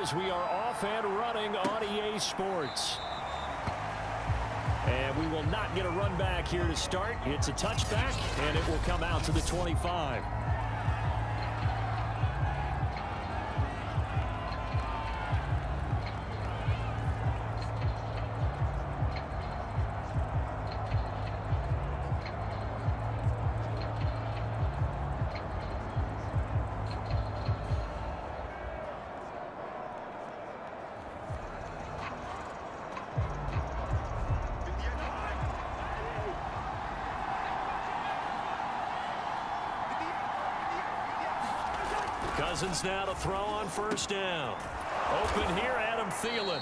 as we are off and running on EA Sports. And we will not get a run back here to start. It's a touchback, and it will come out to the 25. Cousins now to throw on first down. Open here, Adam Thielen.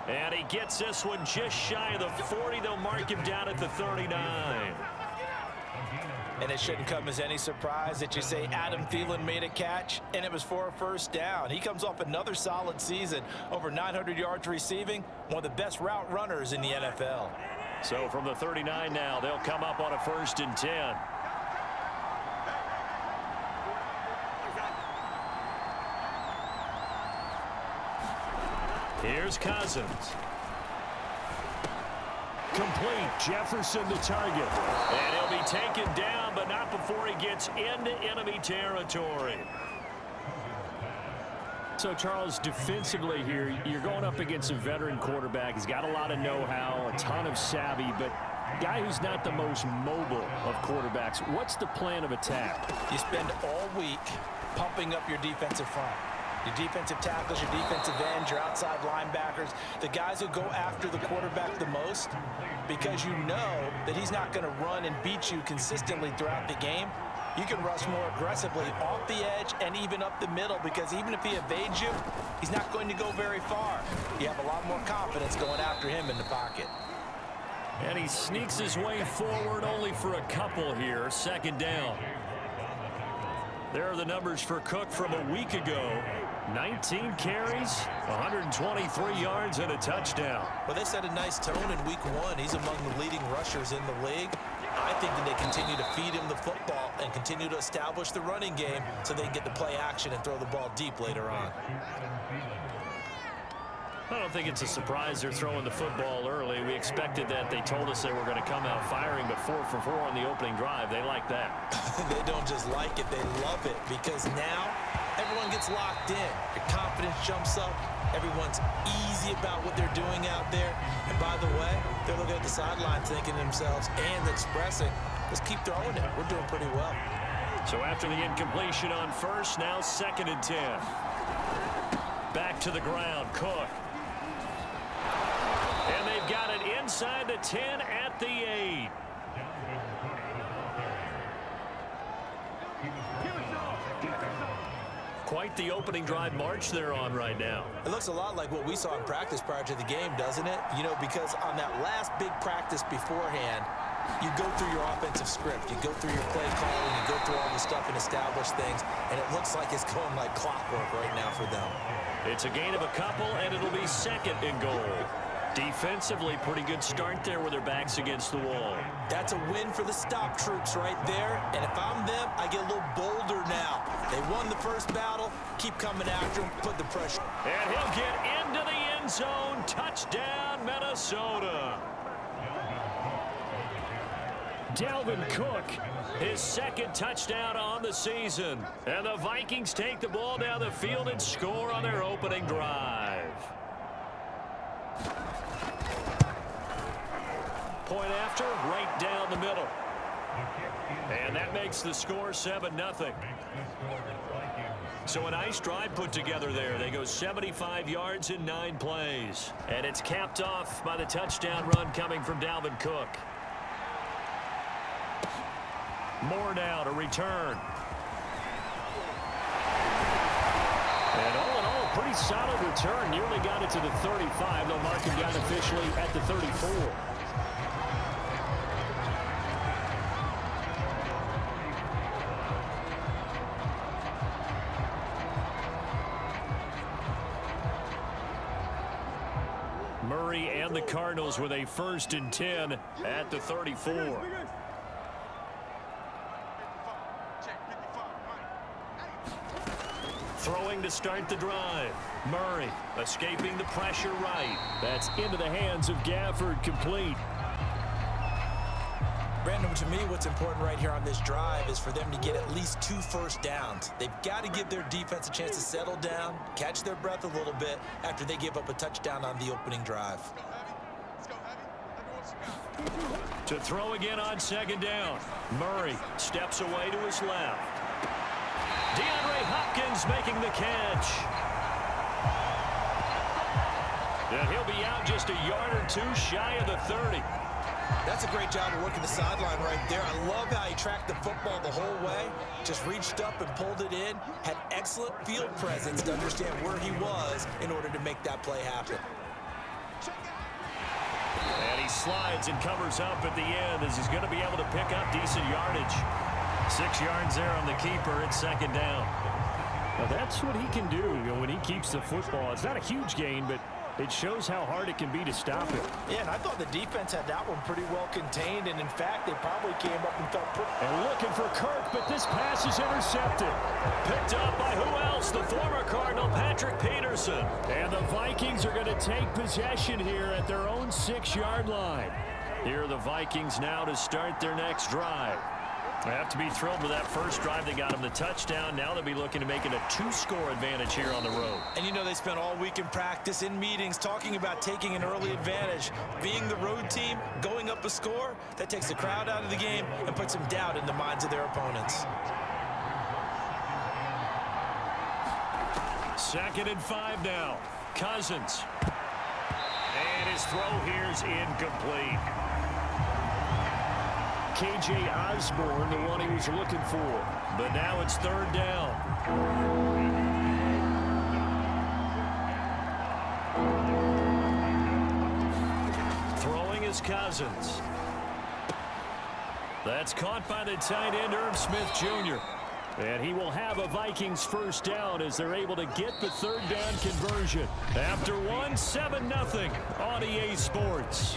And he gets this one just shy of the 40. They'll mark him down at the 39. And it shouldn't come as any surprise that you say Adam Thielen made a catch, and it was for a first down. He comes off another solid season, over 900 yards receiving, one of the best route runners in the NFL. So from the 39 now, they'll come up on a 1st and 10. Here's Cousins. Complete. Jefferson the target. And he'll be taken down, but not before he gets into enemy territory. So, Charles, defensively here, you're going up against a veteran quarterback. He's got a lot of know-how, a ton of savvy, but guy who's not the most mobile of quarterbacks. What's the plan of attack? You spend all week pumping up your defensive front. Your defensive tackles, your defensive ends, your outside linebackers, the guys who go after the quarterback the most, because you know that he's not going to run and beat you consistently throughout the game. You can rush more aggressively off the edge and even up the middle, because even if he evades you, he's not going to go very far. You have a lot more confidence going after him in the pocket. And he sneaks his way forward only for a couple here. 2nd down. There are the numbers for Cook from a week ago. 19 carries, 123 yards, and a touchdown. Well, they set a nice tone in week 1. He's among the leading rushers in the league. I think that they continue to feed him the football and continue to establish the running game so they can get the play action and throw the ball deep later on. I don't think it's a surprise they're throwing the football early. We expected that. They told us they were going to come out firing, but 4 for 4 on the opening drive. They like that. They don't just like it, they love it, because now everyone gets locked in. Your confidence jumps up. Everyone's easy about what they're doing out there. And by the way, they're looking at the sideline thinking to themselves and expressing, let's keep throwing it. We're doing pretty well. So after the incompletion on first, now 2nd and 10. Back to the ground, Cook. And they've got it inside the 10 at the 8. Quite the opening drive march they're on right now. It looks a lot like what we saw in practice prior to the game, doesn't it? You know, because on that last big practice beforehand, you go through your offensive script. You go through your play calling. You go through all the stuff and establish things. And it looks like it's going like clockwork right now for them. It's a gain of a couple, and it'll be 2nd and goal. Defensively, pretty good start there with their backs against the wall. That's a win for the stop troops right there. And if I'm them, I get a little bolder now. They won the first battle. Keep coming after them. Put the pressure. And he'll get into the end zone. Touchdown, Minnesota. Dalvin Cook, his 2nd touchdown on the season. And the Vikings take the ball down the field and score on their opening drive. Point after, right down the middle. And that makes the score 7-0. So a nice drive put together there. They go 75 yards in 9 plays. And it's capped off by the touchdown run coming from Dalvin Cook. More now to return. And all in all, pretty solid return. Nearly got it to the 35. They'll mark him down officially at the 34. Murray and the Cardinals with a 1st and 10 at the 34. Throwing to start the drive. Murray escaping the pressure right. That's into the hands of Gafford, complete. Brandon, to me, what's important right here on this drive is for them to get at least 2 first downs. They've got to give their defense a chance to settle down, catch their breath a little bit after they give up a touchdown on the opening drive. To throw again on second down. Murray steps away to his left. DeAndre Hopkins making the catch. And he'll be out just a yard or two shy of the 30. That's a great job of working the sideline right there. I love how he tracked the football the whole way, just reached up and pulled it in, had excellent field presence to understand where he was in order to make that play happen. And he slides and covers up at the end as he's going to be able to pick up decent yardage. 6 yards there on the keeper. It's second down. Well, that's what he can do, when he keeps the football. It's not a huge gain, but it shows how hard it can be to stop it. Yeah, and I thought the defense had that one pretty well contained, and in fact, they probably came up and felt pretty... And looking for Kirk, but this pass is intercepted. Picked up by who else? The former Cardinal, Patrick Peterson. And the Vikings are going to take possession here at their own 6-yard line. Here are the Vikings now to start their next drive. They have to be thrilled with that first drive. They got him the touchdown. Now they'll be looking to make it a 2-score advantage here on the road. And you know they spent all week in practice, in meetings, talking about taking an early advantage. Being the road team, going up a score, that takes the crowd out of the game and puts some doubt in the minds of their opponents. 2nd and 5 now. Cousins. And his throw here's incomplete. K.J. Osborne, the one he was looking for. But now it's 3rd down. Throwing is Cousins. That's caught by the tight end, Irv Smith Jr. And he will have a Vikings first down as they're able to get the 3rd down conversion. After 7-0 on EA Sports.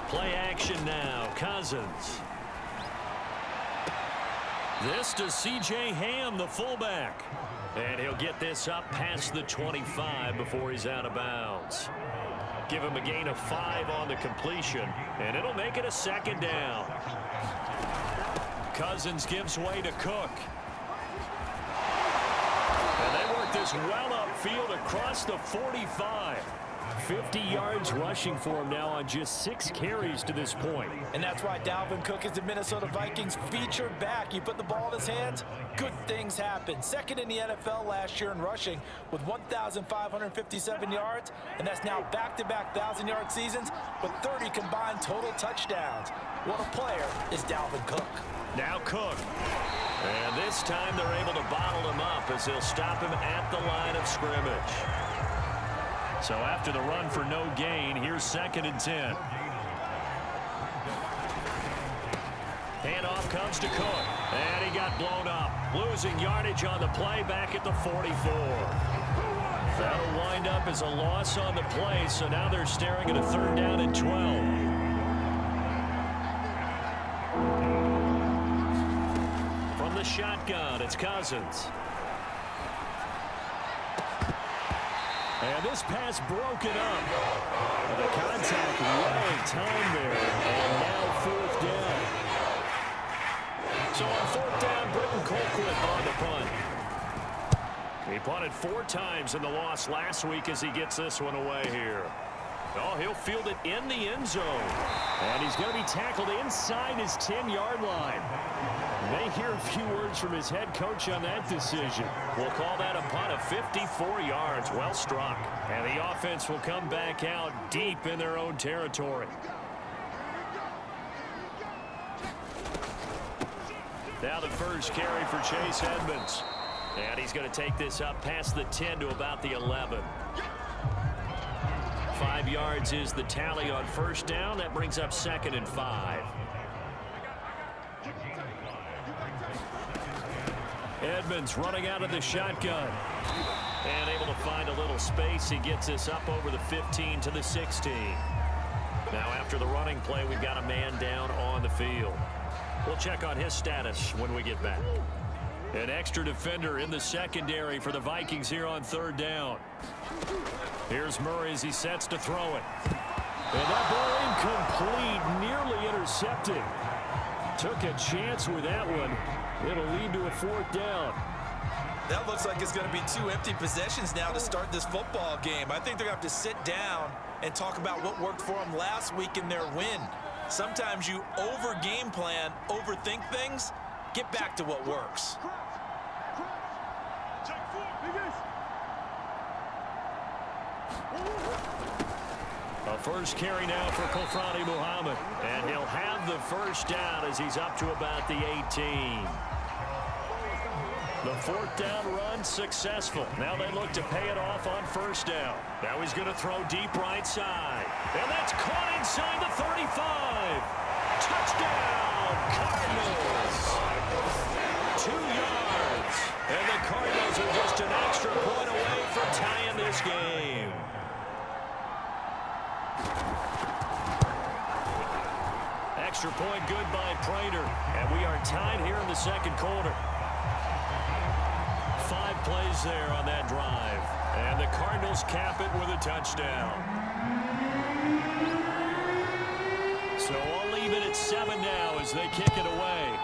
Play action now. Cousins. This to C.J. Ham, the fullback. And he'll get this up past the 25 before he's out of bounds. Give him a gain of 5 on the completion, and it'll make it a 2nd down. Cousins gives way to Cook. And they work this well upfield across the 45. 50 yards rushing for him now on just 6 carries to this point. And that's why Dalvin Cook is the Minnesota Vikings featured back. You put the ball in his hands, good things happen. 2nd in the NFL last year in rushing with 1,557 yards, and that's now back-to-back 1,000-yard seasons with 30 combined total touchdowns. What a player is Dalvin Cook. Now Cook. And this time they're able to bottle him up as they'll stop him at the line of scrimmage. So after the run for no gain, here's 2nd and 10. Handoff comes to Cook. And he got blown up. Losing yardage on the play back at the 44. That'll wind up as a loss on the play, so now they're staring at a 3rd down and 12. From the shotgun, it's Cousins. And this pass broken up. The contact well timed there. And now 4th down. So on 4th down, Britton Colquitt on the punt. He punted 4 times in the loss last week as he gets this one away here. Oh, he'll field it in the end zone. And he's going to be tackled inside his 10-yard line. May hear a few words from his head coach on that decision. We'll call that a punt of 54 yards. Well struck. And the offense will come back out deep in their own territory. Now the first carry for Chase Edmonds. And he's going to take this up past the 10 to about the 11. 5 yards is the tally on 1st down. That brings up 2nd and 5. Edmonds running out of the shotgun. And able to find a little space. He gets this up over the 15 to the 16. Now after the running play, we've got a man down on the field. We'll check on his status when we get back. An extra defender in the secondary for the Vikings here on third down. Here's Murray as he sets to throw it. And that ball incomplete, nearly intercepted. Took a chance with that one. It'll lead to a fourth down. That looks like it's going to be 2 empty possessions now to start this football game. I think they're going to have to sit down and talk about what worked for them last week in their win. Sometimes you over-game plan, overthink things. Get back to what works. A first carry now for Kofrani Muhammad. And he'll have the first down as he's up to about the 18. The fourth down run successful. Now they look to pay it off on first down. Now he's going to throw deep right side. And that's caught inside the 35. Touchdown, Cardinals. 2 yards. And the Cardinals are just an extra point away from tying this game. Extra point good by Prater. And we are tied here in the second quarter. 5 plays there on that drive. And the Cardinals cap it with a touchdown. So I'll leave it at 7 now as they kick it away.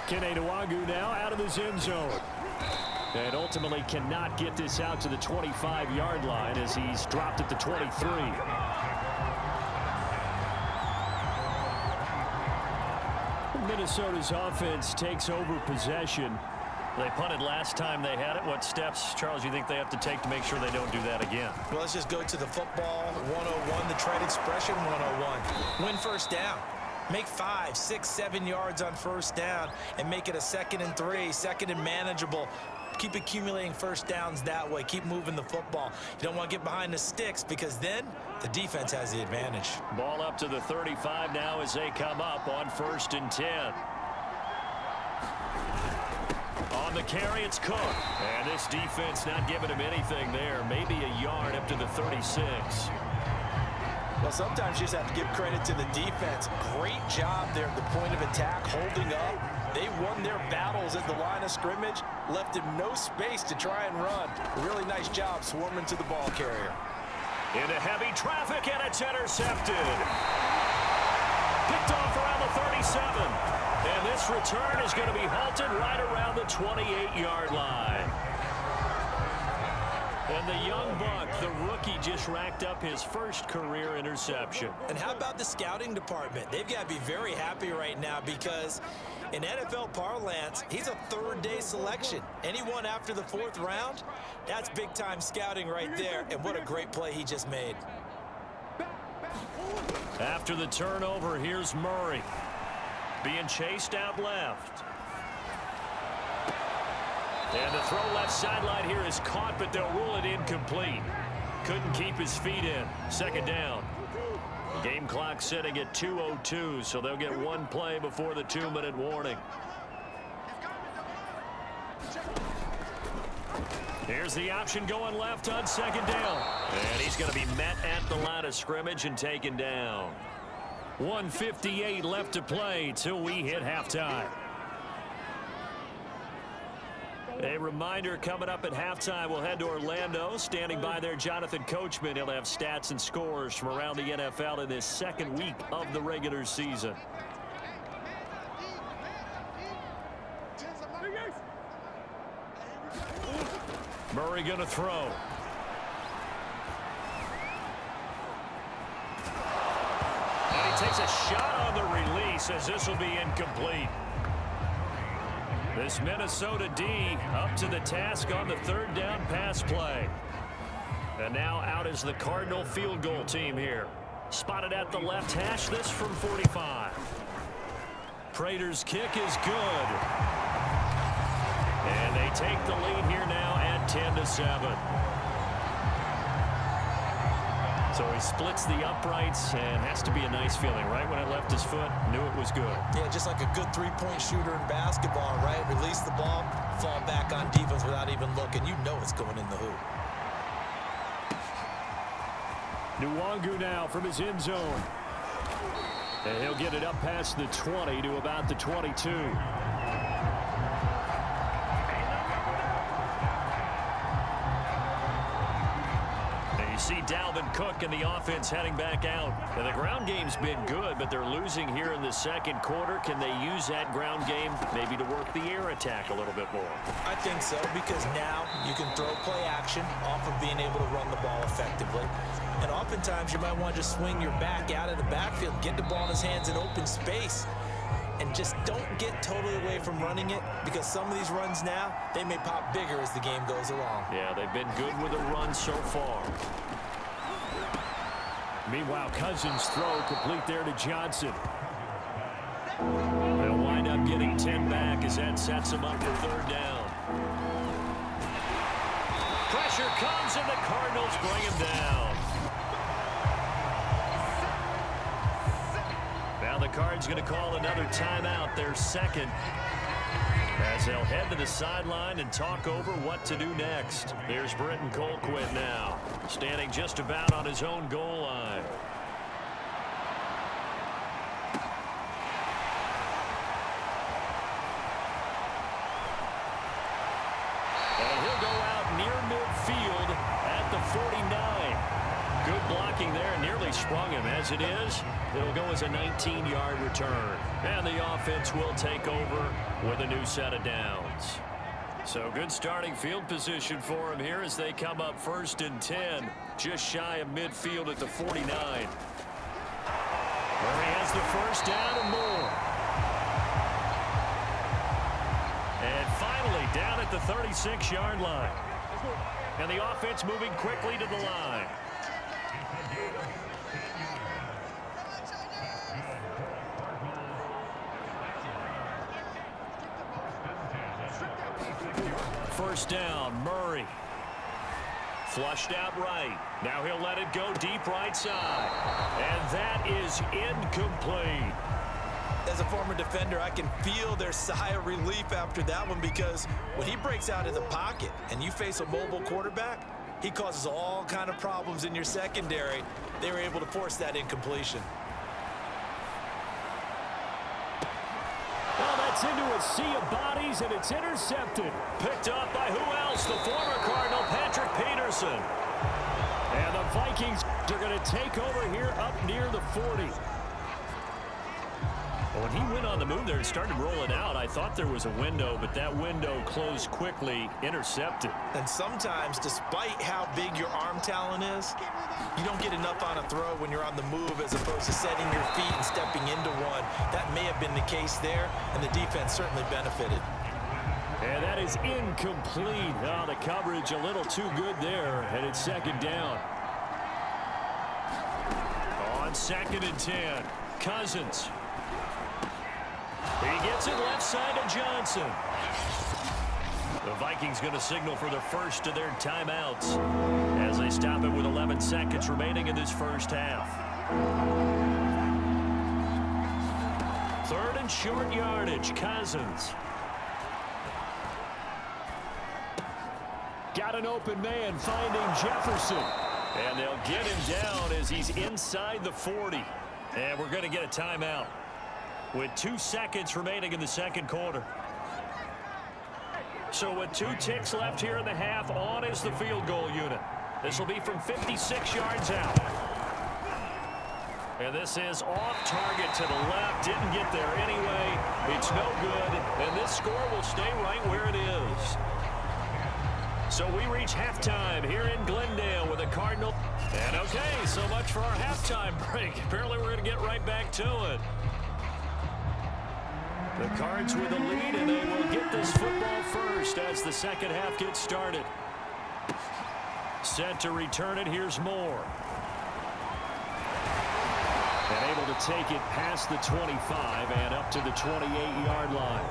Kene Nwagu now out of his end zone. And ultimately cannot get this out to the 25-yard line as he's dropped at the 23. Minnesota's offense takes over possession. They punted last time they had it. What steps, Charles, you think they have to take to make sure they don't do that again? Well, let's just go to the football 101, the trade expression 101. Win first down. Make 5, 6, 7 yards on first down and make it a 2nd and 3, 2nd and manageable. Keep accumulating first downs that way. Keep moving the football. You don't want to get behind the sticks because then the defense has the advantage. Ball up to the 35 now as they come up on 1st and 10. On the carry, it's Cook. And this defense not giving him anything there. Maybe a yard up to the 36. Well, sometimes you just have to give credit to the defense. Great job there at the point of attack, holding up. They won their battles at the line of scrimmage, left him no space to try and run. Really nice job swarming to the ball carrier. Into heavy traffic, and it's intercepted. Picked off around the 37. And this return is going to be halted right around the 28-yard line. And the young buck, the rookie, just racked up his first career interception. And how about the scouting department? They've got to be very happy right now because in NFL parlance, he's a third-day selection. Anyone after the 4th round, that's big-time scouting right there. And what a great play he just made. After the turnover, here's Murray. Being chased out left. And the throw left sideline here is caught, but they'll rule it incomplete. Couldn't keep his feet in. 2nd down. Game clock sitting at 2:02, so they'll get 1 play before the 2-minute warning. Here's the option going left on 2nd down. And he's going to be met at the line of scrimmage and taken down. 1:58 left to play till we hit halftime. A reminder, coming up at halftime, we'll head to Orlando. Standing by there, Jonathan Coachman. He'll have stats and scores from around the NFL in this 2nd week of the regular season. Murray going to throw. And he takes a shot on the release as this will be incomplete. This Minnesota D up to the task on the 3rd down pass play. And now out is the Cardinal field goal team here. Spotted at the left hash, this from 45. Prater's kick is good. And they take the lead here now at 10-7. So he splits the uprights, and has to be a nice feeling. Right when it left his foot, knew it was good. Yeah, just like a good 3-point shooter in basketball, right? Release the ball, fall back on defense without even looking. You know it's going in the hoop. Nwangu now from his end zone. And he'll get it up past the 20 to about the 22. You see Dalvin Cook and the offense heading back out. And the ground game's been good, but they're losing here in the second quarter. Can they use that ground game maybe to work the air attack a little bit more? I think so, because now you can throw play action off of being able to run the ball effectively. And oftentimes you might want to just swing your back out of the backfield, get the ball in his hands in open space, and just don't get totally away from running it, because some of these runs now, they may pop bigger as the game goes along. Yeah, they've been good with the run so far. Meanwhile, Cousins' throw complete there to Johnson. They'll wind up getting 10 back as that sets them up for third down. Pressure comes and the Cardinals bring him down. Now the Cards going to call another timeout, their second, as they'll head to the sideline and talk over what to do next. There's Britton Colquitt now, standing just about on his own goal line. And he'll go out near midfield at the 49. Good blocking there, nearly sprung him. As it is, it'll go as a 19-yard return. And the offense will take over with a new set of downs. So good starting field position for him here as they come up 1st and 10, just shy of midfield at the 49. Where he has the first down and more. And finally down at the 36-yard line. And the offense moving quickly to the line. First down, Murray. Flushed out right. Now he'll let it go deep right side. And that is incomplete. As a former defender, I can feel their sigh of relief after that one, because when he breaks out of the pocket and you face a mobile quarterback, he causes all kind of problems in your secondary. They were able to force that incompletion. Well, that's into a sea of bodies, and it's intercepted. Picked up by who else? The former Cardinal, Patrick Peterson. And the Vikings are going to take over here up near the 40. When he went on the move there and started rolling out, I thought there was a window, but that window closed quickly, intercepted. And sometimes, despite how big your arm talent is, you don't get enough on a throw when you're on the move as opposed to setting your feet and stepping into one. That may have been the case there, and the defense certainly benefited. And that is incomplete. Oh, the coverage a little too good there, and it's second down. On 2nd and 10, Cousins. He gets it left side to Johnson. The Vikings going to signal for the first of their timeouts as they stop it with 11 seconds remaining in this first half. 3rd and short yardage, Cousins. Got an open man finding Jefferson. And they'll get him down as he's inside the 40. And we're going to get a timeout with 2 seconds remaining in the second quarter. So with 2 ticks left here in the half, on is the field goal unit. This will be from 56 yards out. And this is off target to the left. Didn't get there anyway. It's no good. And this score will stay right where it is. So we reach halftime here in Glendale with the Cardinal. And okay, so much for our halftime break. Apparently we're going to get right back to it. The Cards with the lead, and they will get this football first as the second half gets started. Set to return it. Here's Moore. And able to take it past the 25 and up to the 28-yard line.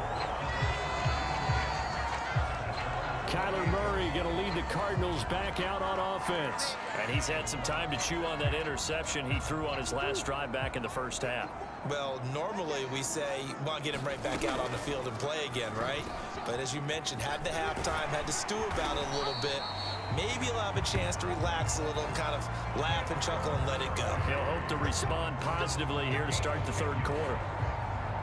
Kyler Murray going to lead the Cardinals back out on offense. And he's had some time to chew on that interception he threw on his last drive back in the first half. Well, normally we say, well, get him right back out on the field and play again, right? But as you mentioned, had the halftime, had to stew about it a little bit. maybe he'll have a chance to relax a little and kind of laugh and chuckle and let it go. He'll hope to respond positively here to start the third quarter.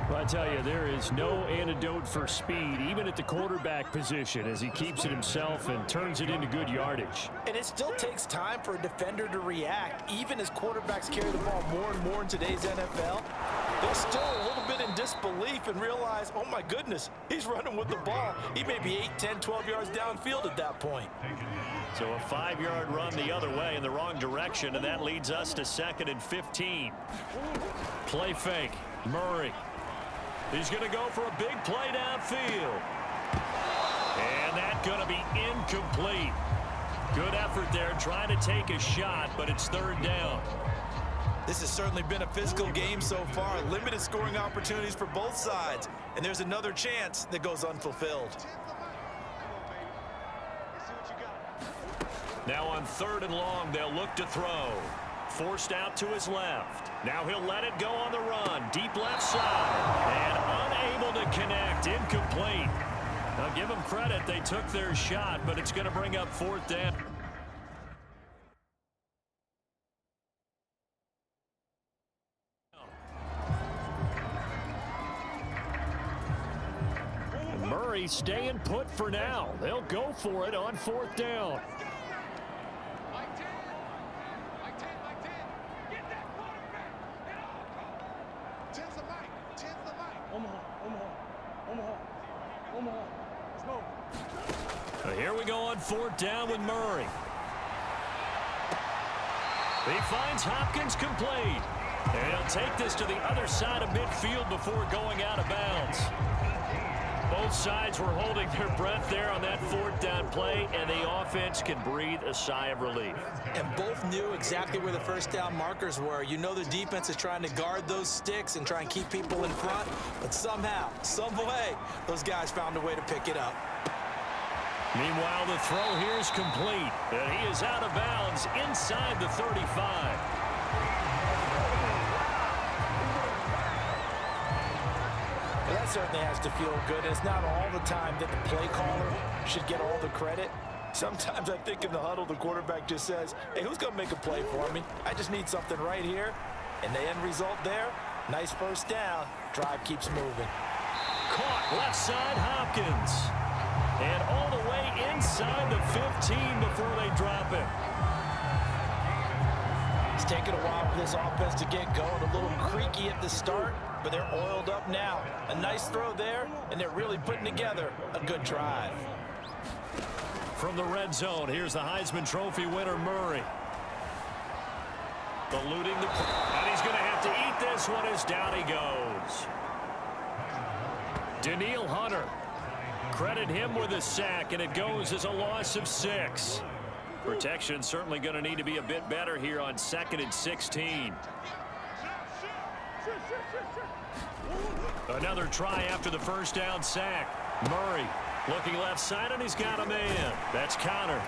Well, I tell you, there is no antidote for speed, even at the quarterback position, as he keeps it himself and turns it into good yardage. And it still takes time for a defender to react, even as quarterbacks carry the ball more and more in today's NFL. They're still a little bit in disbelief and realize, oh my goodness, he's running with the ball. He may be 8, 10, 12 yards downfield at that point. So a 5-yard run the other way in the wrong direction, and that leads us to 2nd and 15. Play fake. Murray. He's going to go for a big play downfield. And that's going to be incomplete. Good effort there trying to take a shot, but it's 3rd down. This has certainly been a physical game so far. Limited scoring opportunities for both sides. And there's another chance that goes unfulfilled. Now on 3rd and long, they'll look to throw. Forced out to his left. Now he'll let it go on the run. Deep left side. And unable to connect. Incomplete. Now give them credit. They took their shot, but it's going to bring up 4th down. Murray staying put for now. They'll go for it on 4th down. Here we go on 4th down with Murray. He finds Hopkins complete. And he'll take this to the other side of midfield before going out of bounds. Both sides were holding their breath there on that 4th down play, and the offense can breathe a sigh of relief. And both knew exactly where the 1st down markers were. You know the defense is trying to guard those sticks and try and keep people in front, but somehow, some way, those guys found a way to pick it up. Meanwhile, the throw here is complete, and he is out of bounds inside the 35. That certainly has to feel good. It's not all the time that the play caller should get all the credit. Sometimes I think in the huddle, the quarterback just says, hey, who's going to make a play for me? I just need something right here. And the end result there, nice 1st down. Drive keeps moving. Caught left side, Hopkins. And all the way inside the 15 before they drop it. It's taken a while for this offense to get going. A little creaky at the start, but they're oiled up now. A nice throw there, and they're really putting together a good drive. From the red zone, here's the Heisman Trophy winner, Murray. Eluding the... And he's going to have to eat this one as down he goes. Danielle Hunter. Credit him with a sack, and it goes as a loss of 6. Protection certainly going to need to be a bit better here on 2nd and 16. Another try after the 1st down sack. Murray looking left side, and he's got a man. That's Connor.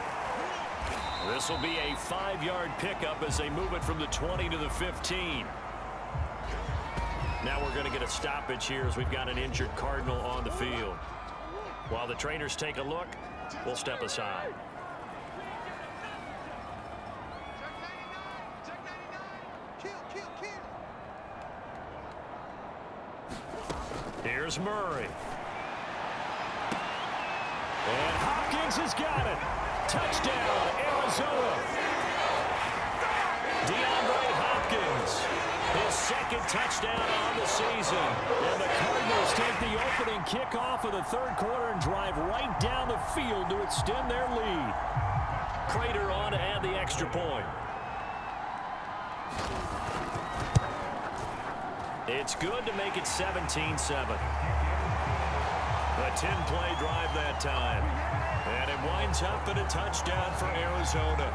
This will be a 5-yard pickup as they move it from the 20 to the 15. Now we're going to get a stoppage here as we've got an injured Cardinal on the field. While the trainers take a look, we'll step aside. Here's Murray. And Hopkins has got it. Touchdown, Arizona. DeAndre Hopkins, his 2nd touchdown on the season. And the Cardinals take the opening kickoff of the 3rd quarter and drive right down the field to extend their lead. Prater on to add the extra point. It's good to make it 17-7. A 10-play drive that time. And it winds up in a touchdown for Arizona.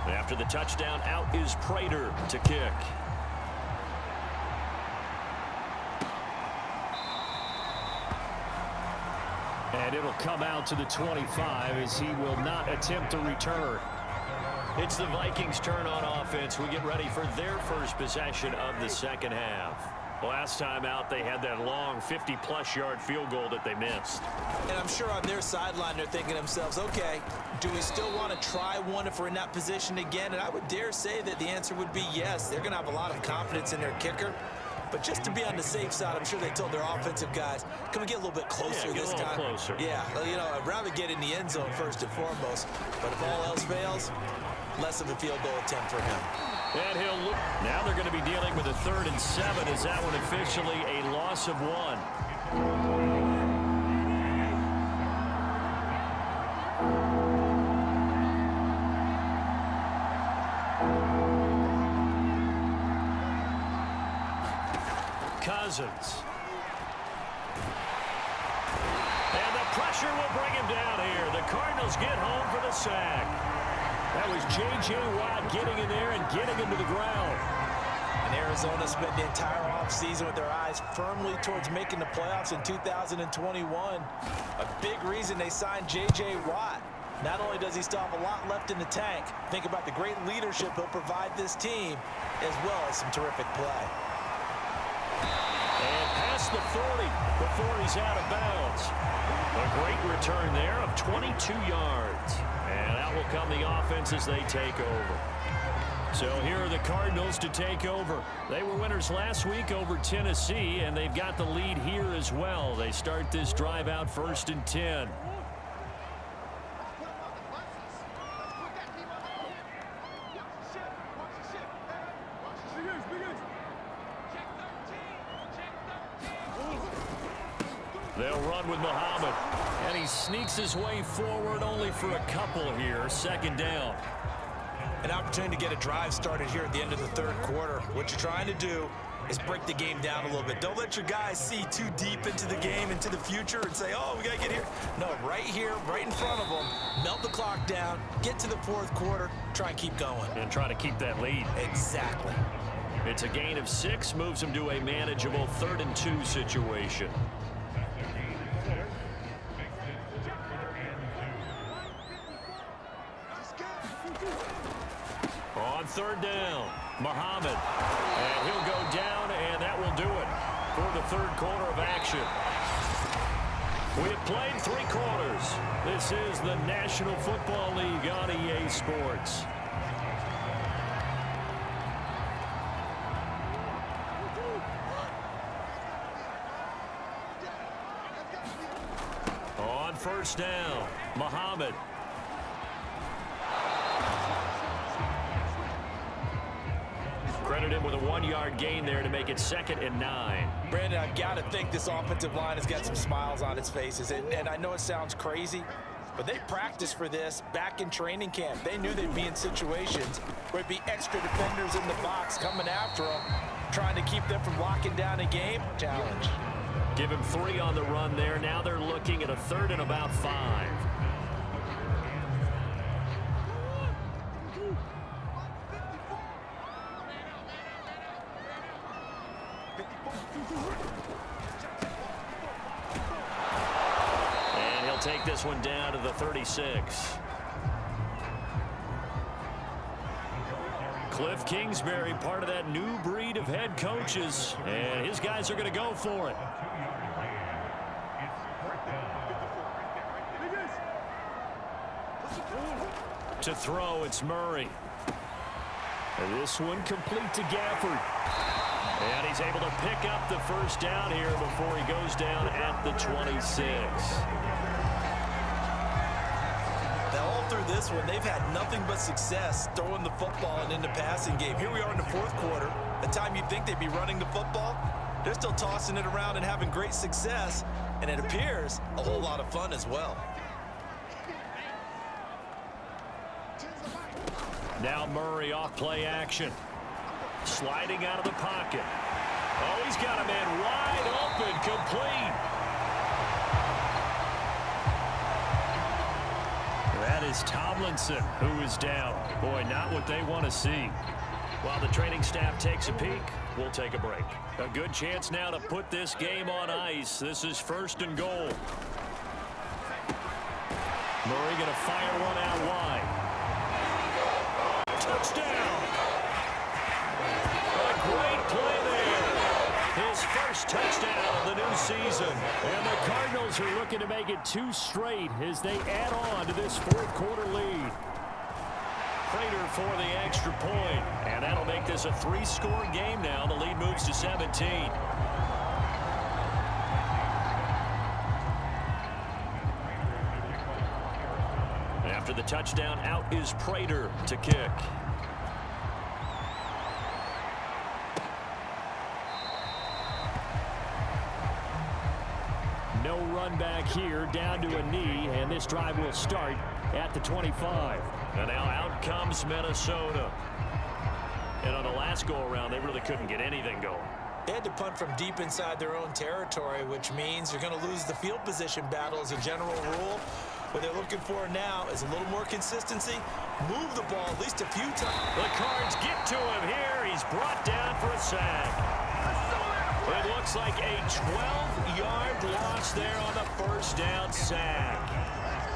After the touchdown, out is Prater to kick. And it'll come out to the 25 as he will not attempt to return. It's the Vikings' turn on offense. We get ready for their first possession of the 2nd half. Last time out, they had that long 50-plus yard field goal that they missed. And I'm sure on their sideline, they're thinking to themselves, okay, do we still want to try one if we're in that position again? And I would dare say that the answer would be yes. They're going to have a lot of confidence in their kicker. But just to be on the safe side, I'm sure they told their offensive guys, can we get a little bit closer this time? Closer. Yeah, you know, I'd rather get in the end zone first and foremost. But if all else fails, less of a field goal attempt for him. And he'll look. Now they're going to be dealing with a 3rd and 7. Is that one officially a loss of 1? Cousins. And the pressure will bring him down here. The Cardinals get home for the sack. That was J.J. Watt getting in there and getting him to the ground. And Arizona spent the entire offseason with their eyes firmly towards making the playoffs in 2021. A big reason they signed J.J. Watt. Not only does he still have a lot left in the tank, think about the great leadership he'll provide this team, as well as some terrific play. And past the 40 before he's out of bounds. A great return there of 22 yards. And out will come the offense as they take over. So here are the Cardinals to take over. They were winners last week over Tennessee, and they've got the lead here as well. They start this drive out 1st and 10. They'll run with Muhammad. And he sneaks his way forward only for a couple here. 2nd down. An opportunity to get a drive started here at the end of the 3rd quarter. What you're trying to do is break the game down a little bit. Don't let your guys see too deep into the game, into the future, and say, oh, we got to get here. No, right here, right in front of them, melt the clock down, get to the 4th quarter, try and keep going. And try to keep that lead. Exactly. It's a gain of 6, moves them to a manageable 3rd and 2 situation. On 3rd down, Muhammad. And he'll go down, and that will do it for the 3rd quarter of action. We have played 3 quarters. This is the National Football League on EA Sports. On 1st down, Muhammad. Credit him with a 1-yard gain there to make it 2nd and 9. Brandon, I've got to think this offensive line has got some smiles on its faces. And I know it sounds crazy, but they practiced for this back in training camp. They knew they'd be in situations where it'd be extra defenders in the box coming after them, trying to keep them from locking down a game. Challenge. Give him 3 on the run there. Now they're looking at a 3rd and about 5. And he'll take this one down to the 36. Cliff Kingsbury, part of that new breed of head coaches, and his guys are going to go for it. To throw, it's Murray. And this one complete to Gafford. And he's able to pick up the 1st down here before he goes down at the 26. Now, all through this one, they've had nothing but success throwing the football and in the passing game. Here we are in the 4th quarter. The time you'd think they'd be running the football, they're still tossing it around and having great success. And it appears a whole lot of fun as well. Now Murray off play action. Sliding out of the pocket. Oh, he's got a man wide open, complete. That is Tomlinson, who is down. Boy, not what they want to see. While the training staff takes a peek, we'll take a break. A good chance now to put this game on ice. This is 1st and goal. Murray going to fire one out wide. Touchdown! A great play there. his first touchdown of the new season. And the Cardinals are looking to make it 2 straight as they add on to this fourth-quarter lead. Prater for the extra point, and that'll make this a 3-score game now. The lead moves to 17. After the touchdown, out is Prater to kick. No run back here, down to a knee, and this drive will start at the 25. And now out comes Minnesota. And on the last go-around, they really couldn't get anything going. They had to punt from deep inside their own territory, which means you're going to lose the field position battle as a general rule. What they're looking for now is a little more consistency. Move the ball at least a few times. The Cards get to him here. He's brought down for a sack. It looks like a 12-yard loss there on the first down sack.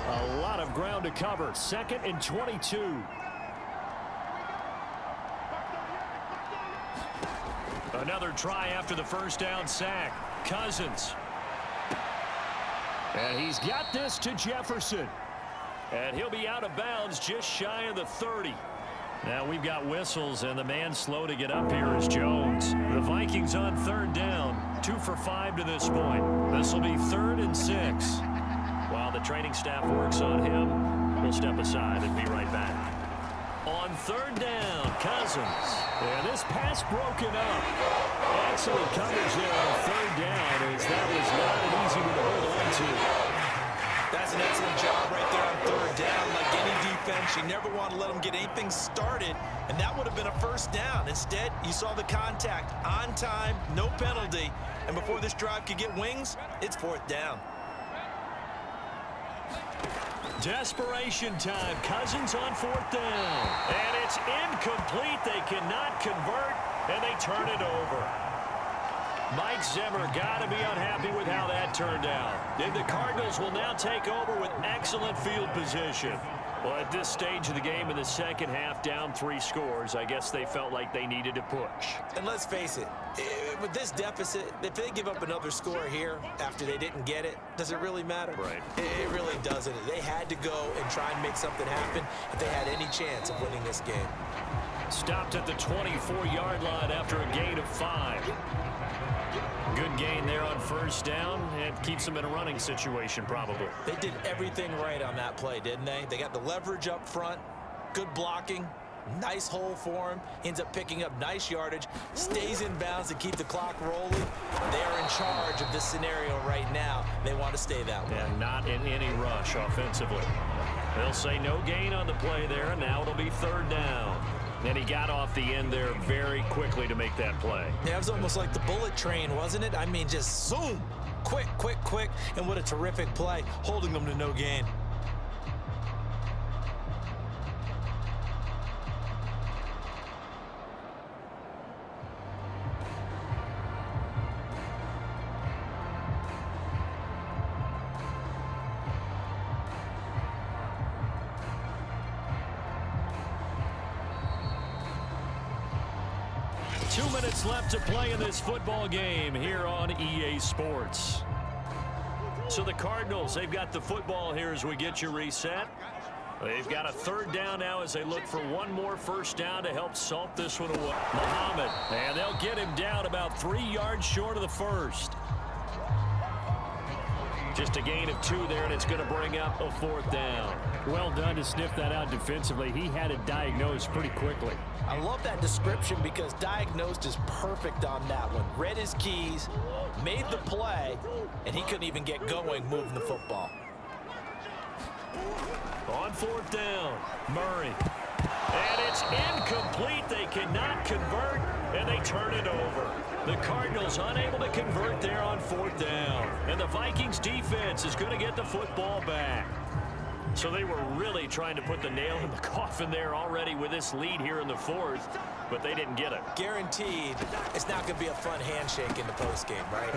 A lot of ground to cover. 2nd and 22. Another try after the first down sack. Cousins. And he's got this to Jefferson. And he'll be out of bounds just shy of the 30. Now we've got whistles, and the man slow to get up here is Jones. The Vikings on 3rd down. 2 for 5 to this point. This will be 3rd and 6. While the training staff works on him, we'll step aside and be right back. On 3rd down, Cousins. And this pass broken up. Excellent coverage there on 3rd down, as that was not an easy one to hold on to. That's an excellent job right there on 3rd down. Like any defense, you never want to let them get anything started, and that would have been a first down. Instead, you saw the contact on time, no penalty, and before this drive could get wings, it's 4th down. Desperation time. Cousins on 4th down. And it's incomplete. They cannot convert, and they turn it over. Mike Zimmer got to be unhappy with how that turned out. And the Cardinals will now take over with excellent field position. Well, at this stage of the game in the second half, down 3 scores, I guess they felt like they needed to push. And let's face it, with this deficit, if they give up another score here after they didn't get it, does it really matter? Right. It really doesn't. They had to go and try and make something happen if they had any chance of winning this game. Stopped at the 24-yard line after a gain of 5. Good gain there on 1st down, and keeps them in a running situation probably. They did everything right on that play, didn't they? They got the leverage up front, good blocking, nice hole for him, ends up picking up nice yardage, stays in bounds to keep the clock rolling. They are in charge of this scenario right now. They want to stay that way. And not in any rush offensively. They'll say no gain on the play there, and now it'll be 3rd down. And he got off the end there very quickly to make that play. Yeah, it was almost like the bullet train, wasn't it? I mean, just zoom, quick, quick, quick, and what a terrific play, holding them to no gain. Left to play in this football game here on EA Sports. So the Cardinals, they've got the football here as we get you reset. They've got a 3rd down now as they look for one more first down to help salt this one away. Muhammad, and they'll get him down about 3 yards short of the first. Just a gain of 2 there, and it's going to bring up a 4th down. Well done to sniff that out defensively. He had it diagnosed pretty quickly. I love that description because diagnosed is perfect on that one. Read his keys, made the play, and he couldn't even get going moving the football. On 4th down, Murray. And it's incomplete. They cannot convert, and they turn it over. The Cardinals unable to convert there on 4th down. And the Vikings defense is going to get the football back. So they were really trying to put the nail in the coffin there already with this lead here in the 4th, but they didn't get it. Guaranteed it's not going to be a fun handshake in the postgame, right?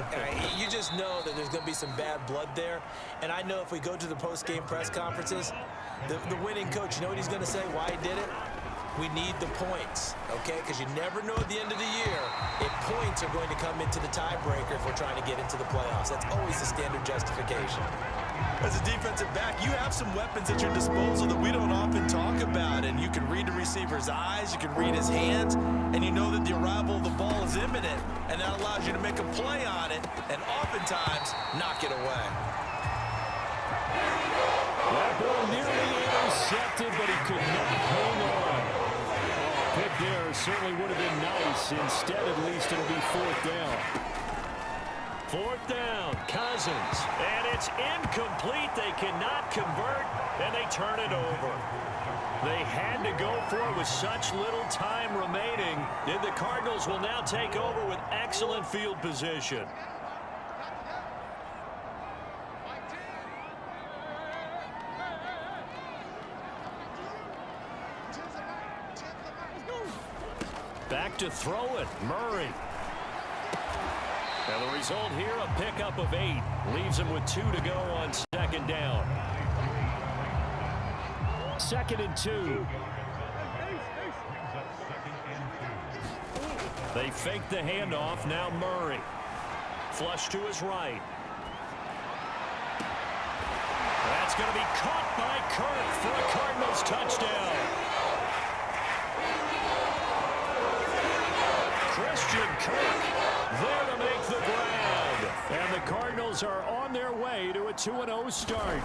You just know that there's going to be some bad blood there. And I know if we go to the postgame press conferences, the winning coach, you know what he's going to say, why he did it? We need the points, okay? Because you never know at the end of the year if points are going to come into the tiebreaker if we're trying to get into the playoffs. That's always the standard justification. As a defensive back, you have some weapons at your disposal that we don't often talk about, and you can read the receiver's eyes, you can read his hands, and you know that the arrival of the ball is imminent, and that allows you to make a play on it and oftentimes knock it away. That ball nearly intercepted, but he could not hang on. Pick there certainly would have been nice. Instead, at least, it'll be fourth down. Fourth down, Cousins. And it's incomplete. They cannot convert, and they turn it over. They had to go for it with such little time remaining. And the Cardinals will now take over with excellent field position. Back to throw it, Murray. And the result here, a pickup of 8. Leaves him with 2 to go on second down. 2nd and 2. They fake the handoff. Now Murray. Flush to his right. That's going to be caught by Kirk for a Cardinals touchdown. Christian Kirk there to make the grab. And the Cardinals are on their way to a 2-0 start.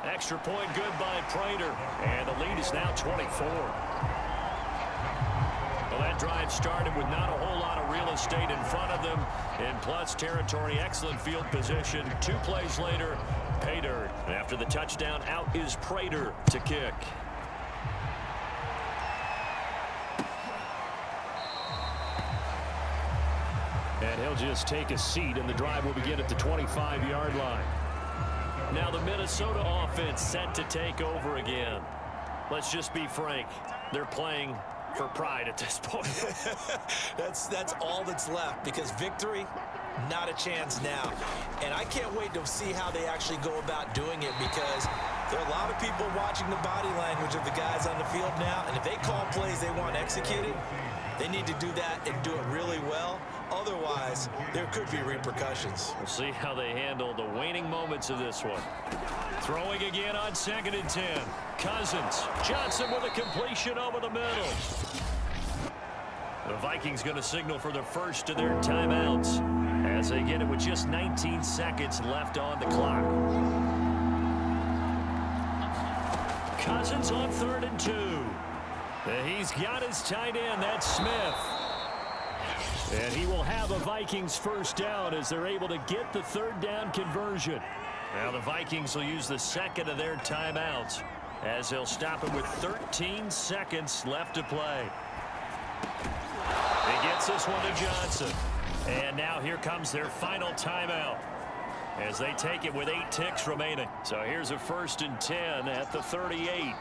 Extra point good by Prater. And the lead is now 24. Well, that drive started with not a whole lot of real estate in front of them. In plus territory, excellent field position. 2 plays later, pay dirt. After the touchdown, out is Prater to kick. And he'll just take a seat, and the drive will begin at the 25-yard line. Now the Minnesota offense set to take over again. Let's just be frank. They're playing for pride at this point. That's all that's left, because victory, not a chance now. And I can't wait to see how they actually go about doing it, because there are a lot of people watching the body language of the guys on the field now, and if they call plays they want executed, they need to do that and do it really well. Otherwise, there could be repercussions. We'll see how they handle the waning moments of this one. Throwing again on 2nd and 10. Cousins. Johnson with a completion over the middle. The Vikings going to signal for the first of their timeouts as they get it with just 19 seconds left on the clock. Cousins on 3rd and 2. He's got his tight end. That's Smith. And he will have a Vikings first down as they're able to get the 3rd down conversion. Now the Vikings will use the second of their timeouts as they'll stop it with 13 seconds left to play. He gets this one to Johnson. And now here comes their final timeout as they take it with 8 ticks remaining. So here's a 1st and 10 at the 38.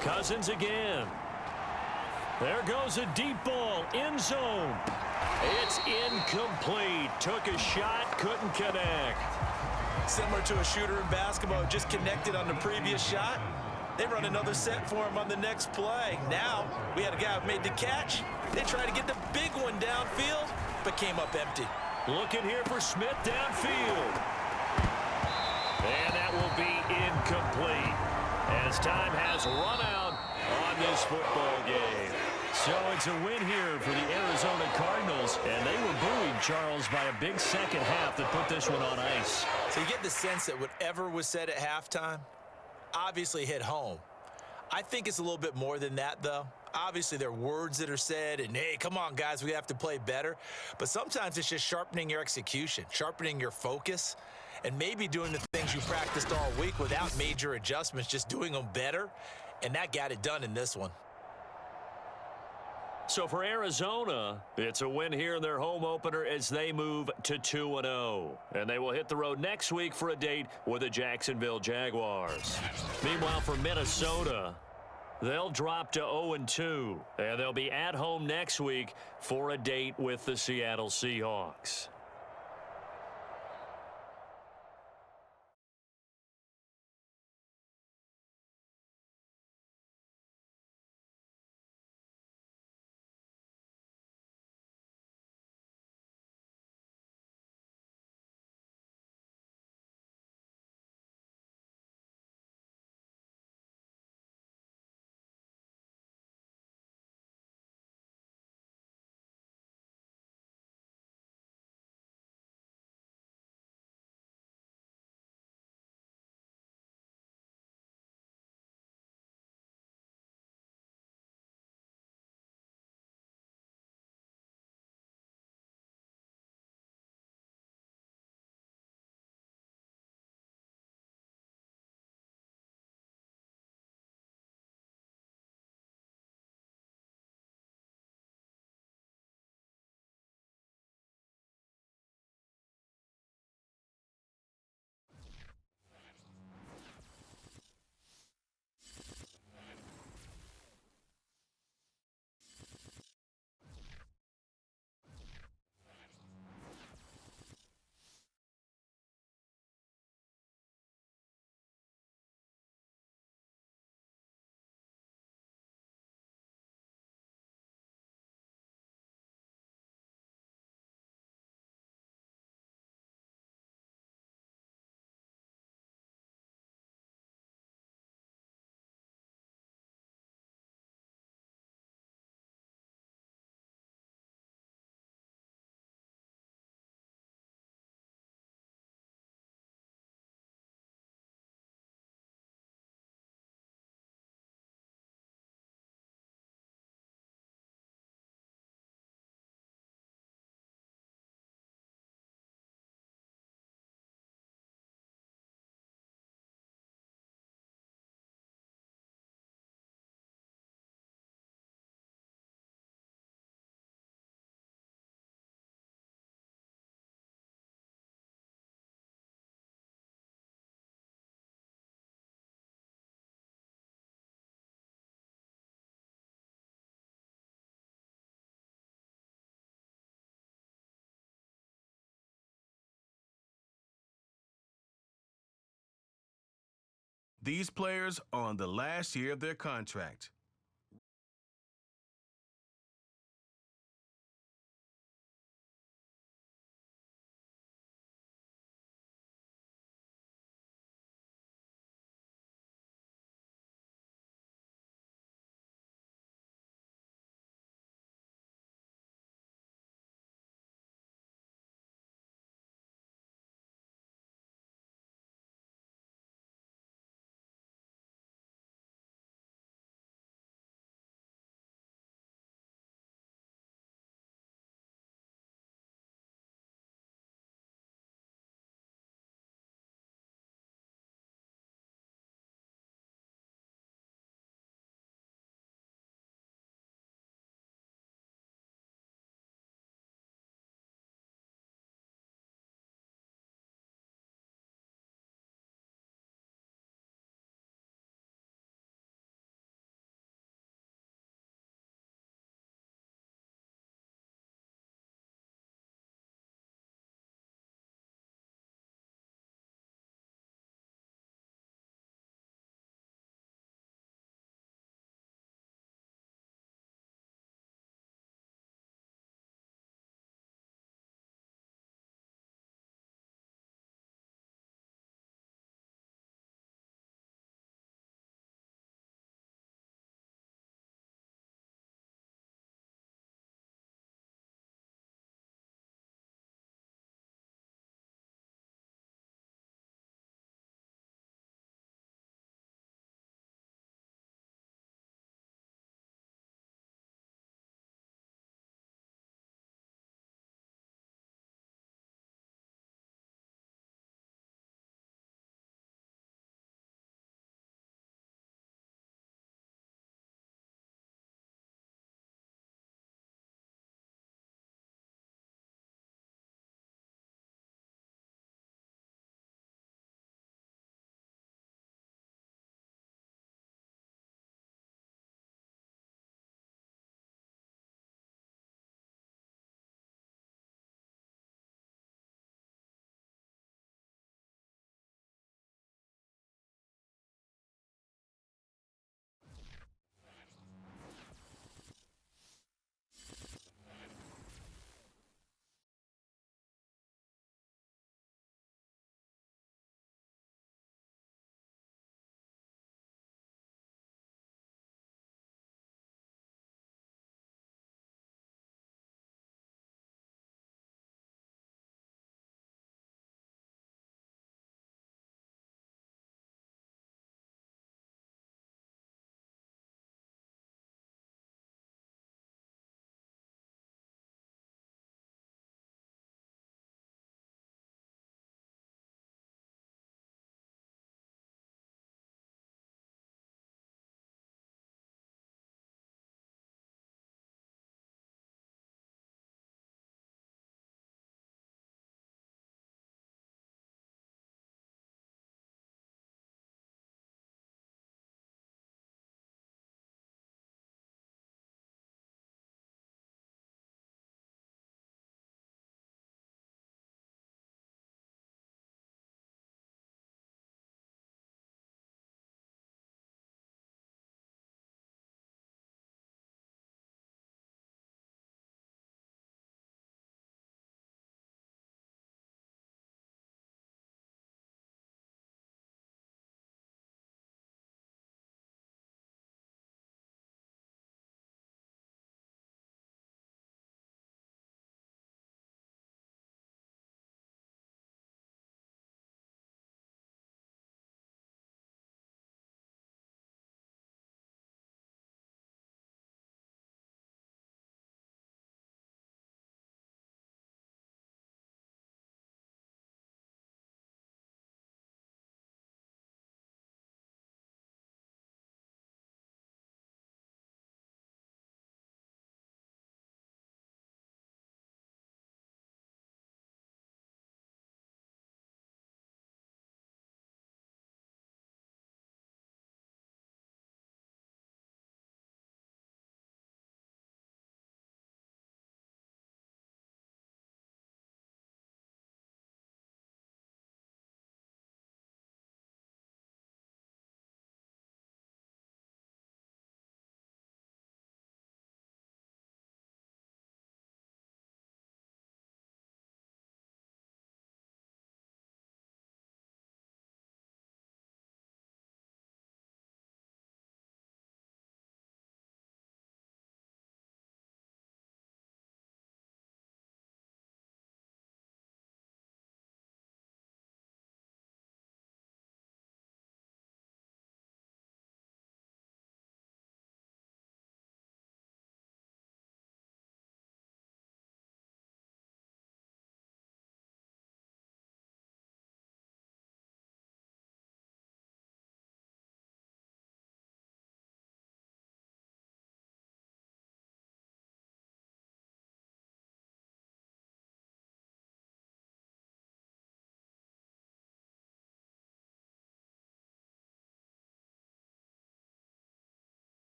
Cousins again. There goes a deep ball, end zone. It's incomplete. Took a shot, couldn't connect. Similar to a shooter in basketball, just connected on the previous shot. They run another set for him on the next play. Now, we had a guy who made the catch. They tried to get the big one downfield, but came up empty. Looking here for Smith downfield. And that will be incomplete as time has run out on this football game. So it's a win here for the Arizona Cardinals, and they were buoyed, Charles, by a big second half that put this one on ice. So you get the sense that whatever was said at halftime obviously hit home. I think it's a little bit more than that, though. Obviously, there are words that are said, and, hey, come on, guys, we have to play better. But sometimes it's just sharpening your execution, sharpening your focus, and maybe doing the things you practiced all week without major adjustments, just doing them better. And that got it done in this one. So for Arizona, it's a win here in their home opener as they move to 2-0. And they will hit the road next week for a date with the Jacksonville Jaguars. Meanwhile, for Minnesota, they'll drop to 0-2. And they'll be at home next week for a date with the Seattle Seahawks. these players are on the last year of their contract.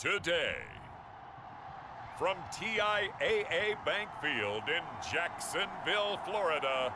today. From TIAA Bank Field in Jacksonville, Florida,